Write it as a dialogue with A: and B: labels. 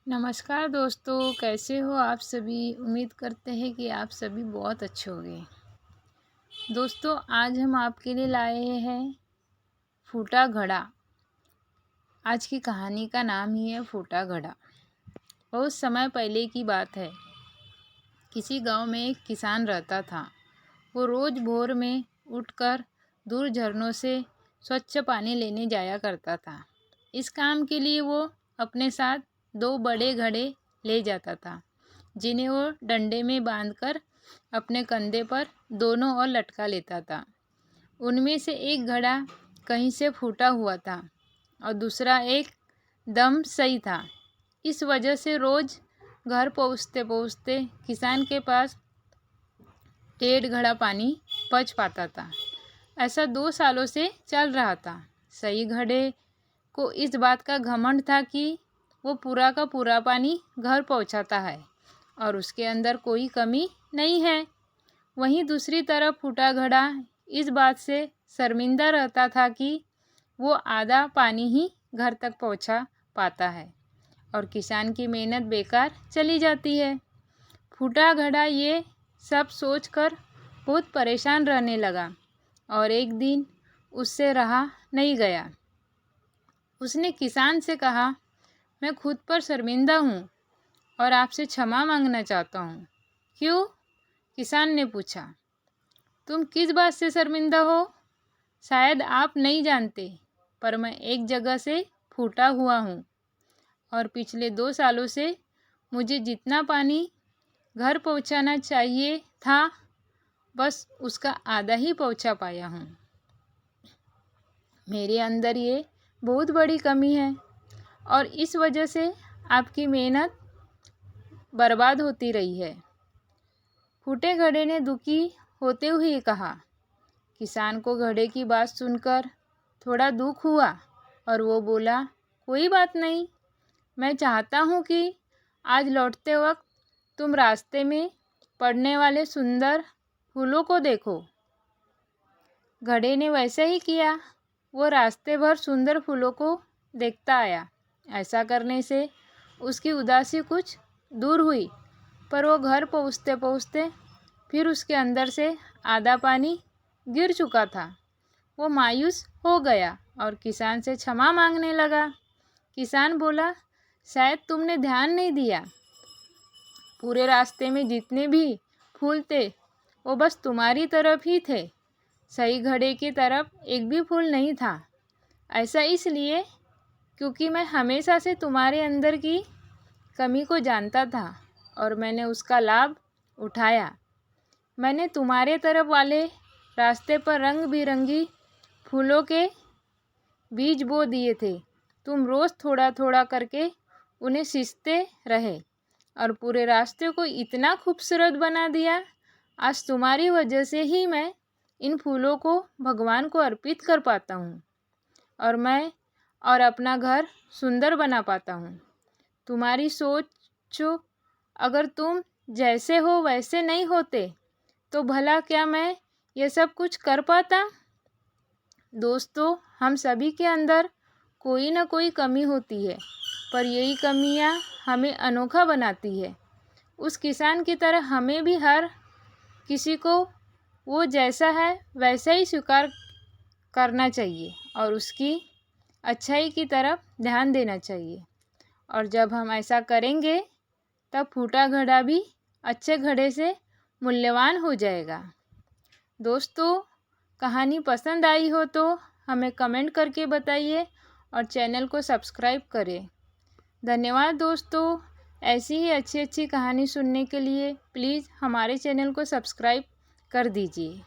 A: नमस्कार दोस्तों, कैसे हो आप सभी। उम्मीद करते हैं कि आप सभी बहुत अच्छे होंगे। दोस्तों, आज हम आपके लिए लाए हैं फूटा घड़ा। आज की कहानी का नाम ही है फूटा घड़ा। बहुत समय पहले की बात है। किसी गांव में एक किसान रहता था। वो रोज़ भोर में उठकर दूर झरनों से स्वच्छ पानी लेने जाया करता था। इस काम के लिए वो अपने साथ 2 बड़े घड़े ले जाता था, जिन्हें वो डंडे में बांधकर अपने कंधे पर दोनों ओर लटका लेता था। उनमें से एक घड़ा कहीं से फूटा हुआ था और दूसरा एकदम सही था। इस वजह से रोज़ घर पहुँचते पहुँचते किसान के पास 1.5 घड़ा पानी बच पाता था। ऐसा 2 सालों से चल रहा था। सही घड़े को इस बात का घमंड था कि वो पूरा का पूरा पानी घर पहुंचाता है और उसके अंदर कोई कमी नहीं है। वहीं दूसरी तरफ फूटा घड़ा इस बात से शर्मिंदा रहता था कि वो आधा पानी ही घर तक पहुंचा पाता है और किसान की मेहनत बेकार चली जाती है। फूटा घड़ा ये सब सोचकर बहुत परेशान रहने लगा और एक दिन उससे रहा नहीं गया। उसने किसान से कहा, मैं खुद पर शर्मिंदा हूँ और आपसे क्षमा मांगना चाहता हूँ। क्यों? किसान ने पूछा। तुम किस बात से शर्मिंदा हो? शायद आप नहीं जानते, पर मैं एक जगह से फूटा हुआ हूँ और पिछले 2 सालों से मुझे जितना पानी घर पहुँचाना चाहिए था, बस उसका आधा ही पहुँचा पाया हूँ। मेरे अंदर ये बहुत बड़ी कमी है और इस वजह से आपकी मेहनत बर्बाद होती रही है। फूटे घड़े ने दुखी होते हुए कहा। किसान को घड़े की बात सुनकर थोड़ा दुख हुआ और वो बोला, कोई बात नहीं, मैं चाहता हूँ कि आज लौटते वक्त तुम रास्ते में पड़ने वाले सुंदर फूलों को देखो। घड़े ने वैसे ही किया। वो रास्ते भर सुंदर फूलों को देखता आया। ऐसा करने से उसकी उदासी कुछ दूर हुई, पर वो घर पहुँचते पहुँचते फिर उसके अंदर से आधा पानी गिर चुका था। वो मायूस हो गया और किसान से क्षमा मांगने लगा। किसान बोला, शायद तुमने ध्यान नहीं दिया। पूरे रास्ते में जितने भी फूल थे वो बस तुम्हारी तरफ ही थे। सही घड़े की तरफ एक भी फूल नहीं था। ऐसा इसलिए क्योंकि मैं हमेशा से तुम्हारे अंदर की कमी को जानता था और मैंने उसका लाभ उठाया। मैंने तुम्हारे तरफ वाले रास्ते पर रंग बिरंगी फूलों के बीज बो दिए थे। तुम रोज़ थोड़ा थोड़ा करके उन्हें सींचते रहे और पूरे रास्ते को इतना खूबसूरत बना दिया। आज तुम्हारी वजह से ही मैं इन फूलों को भगवान को अर्पित कर पाता हूँ और मैं और अपना घर सुंदर बना पाता हूँ। तुम्हारी सोचो, अगर तुम जैसे हो वैसे नहीं होते तो भला क्या मैं ये सब कुछ कर पाता। दोस्तों, हम सभी के अंदर कोई ना कोई कमी होती है, पर यही कमियां हमें अनोखा बनाती है। उस किसान की तरह हमें भी हर किसी को वो जैसा है वैसा ही स्वीकार करना चाहिए और उसकी अच्छाई की तरफ ध्यान देना चाहिए। और जब हम ऐसा करेंगे तब फूटा घड़ा भी अच्छे घड़े से मूल्यवान हो जाएगा। दोस्तों, कहानी पसंद आई हो तो हमें कमेंट करके बताइए और चैनल को सब्सक्राइब करें। धन्यवाद दोस्तों। ऐसी ही अच्छी अच्छी कहानी सुनने के लिए प्लीज़ हमारे चैनल को सब्सक्राइब कर दीजिए।